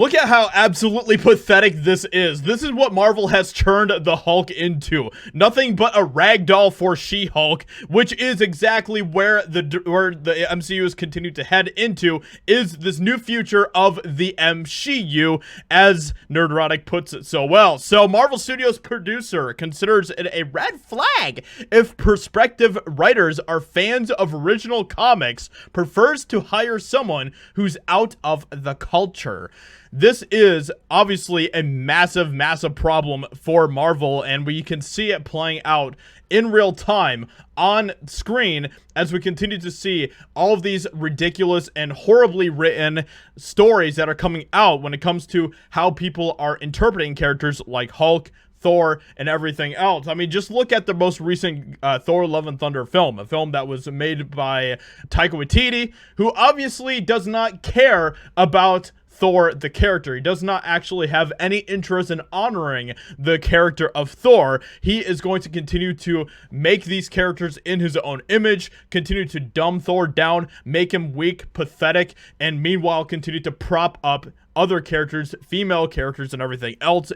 Look at how absolutely pathetic this is. This is what Marvel has turned the Hulk into. Nothing but a ragdoll for She-Hulk, which is exactly where the MCU has continued to head into, is this new future of the MCU, as Nerdrotic puts it so well. So Marvel Studios producer considers it a red flag if prospective writers are fans of original comics, prefers to hire someone who's out of the culture. This is obviously a massive, massive problem for Marvel, and we can see it playing out in real time on screen as we continue to see all of these ridiculous and horribly written stories that are coming out when it comes to how people are interpreting characters like Hulk, Thor, and everything else. I mean, just look at the most recent Thor Love and Thunder film, a film that was made by Taika Waititi, who obviously does not care about Thor the character. He does not actually have any interest in honoring the character of Thor. He is going to continue to make these characters in his own image, continue to dumb Thor down, make him weak, pathetic, and meanwhile continue to prop up other characters, female characters, and everything else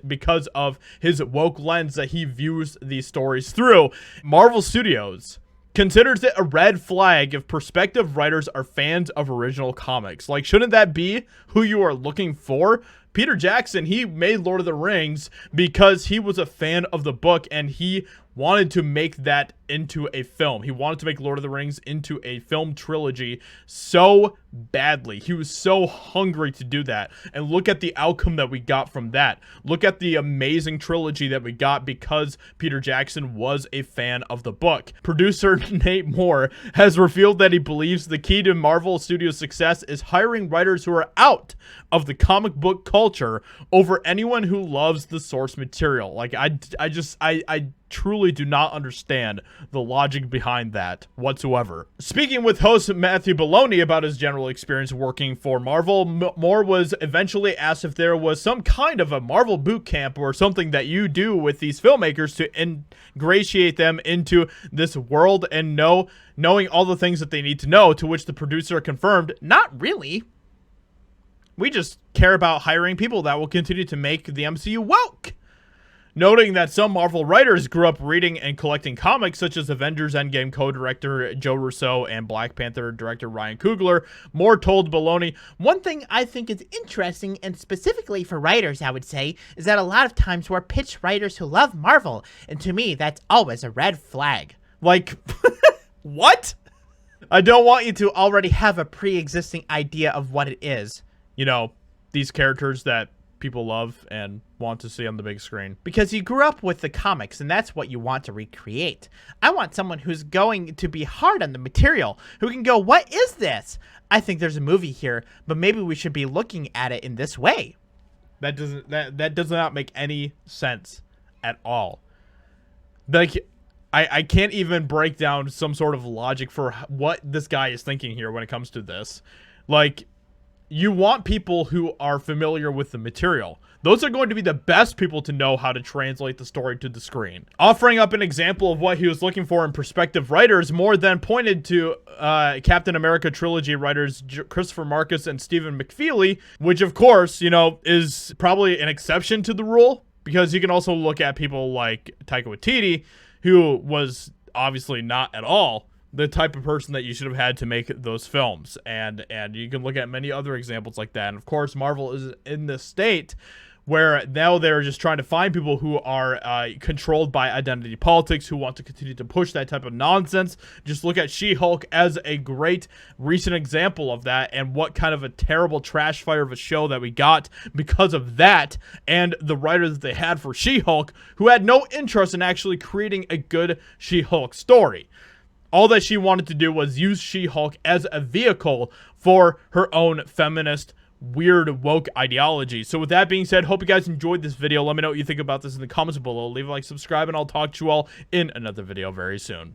because of his woke lens that he views these stories through. Marvel Studios considers it a red flag if prospective writers are fans of original comics. Like, shouldn't that be who you are looking for? Peter Jackson, he made Lord of the Rings because he was a fan of the book and he wanted to make that into a film. He wanted to make Lord of the Rings into a film trilogy so badly. He was so hungry to do that. And look at the outcome that we got from that. Look at the amazing trilogy that we got because Peter Jackson was a fan of the book. Producer Nate Moore has revealed that he believes the key to Marvel Studios' success is hiring writers who are out of the comic book culture over anyone who loves the source material. Like, I truly do not understand the logic behind that whatsoever. Speaking with host Matthew Baloney about his general experience working for Marvel, Moore was eventually asked if there was some kind of a Marvel boot camp or something that you do with these filmmakers to ingratiate them into this world and knowing all the things that they need to know, to which the producer confirmed, not really. We just care about hiring people that will continue to make the MCU woke. Noting that some Marvel writers grew up reading and collecting comics, such as Avengers Endgame co-director Joe Russo and Black Panther director Ryan Coogler, Moore told Baloney, "One thing I think is interesting, and specifically for writers, I would say, is that a lot of times we're pitched writers who love Marvel, and to me, that's always a red flag." Like, what? I don't want you to already have a pre-existing idea of what it is. You know, these characters that people love and want to see on the big screen. Because you grew up with the comics and that's what you want to recreate. I want someone who's going to be hard on the material, who can go, what is this? I think there's a movie here, but maybe we should be looking at it in this way. That does not make any sense at all. Like, I can't even break down some sort of logic for what this guy is thinking here when it comes to this. Like, you want people who are familiar with the material. Those are going to be the best people to know how to translate the story to the screen. Offering up an example of what he was looking for in prospective writers, Moore then pointed to Captain America trilogy writers Christopher Marcus and Stephen McFeely, which of course, you know, is probably an exception to the rule, because you can also look at people like Taika Waititi, who was obviously not at all the type of person that you should have had to make those films. And you can look at many other examples like that. And of course, Marvel is in this state where now they're just trying to find people who are controlled by identity politics, who want to continue to push that type of nonsense. Just look at She-Hulk as a great recent example of that, and what kind of a terrible trash fire of a show that we got because of that, and the writer that they had for She-Hulk, who had no interest in actually creating a good She-Hulk story. All that she wanted to do was use She-Hulk as a vehicle for her own feminist, weird, woke ideology. So with that being said, hope you guys enjoyed this video. Let me know what you think about this in the comments below. Leave a like, subscribe, and I'll talk to you all in another video very soon.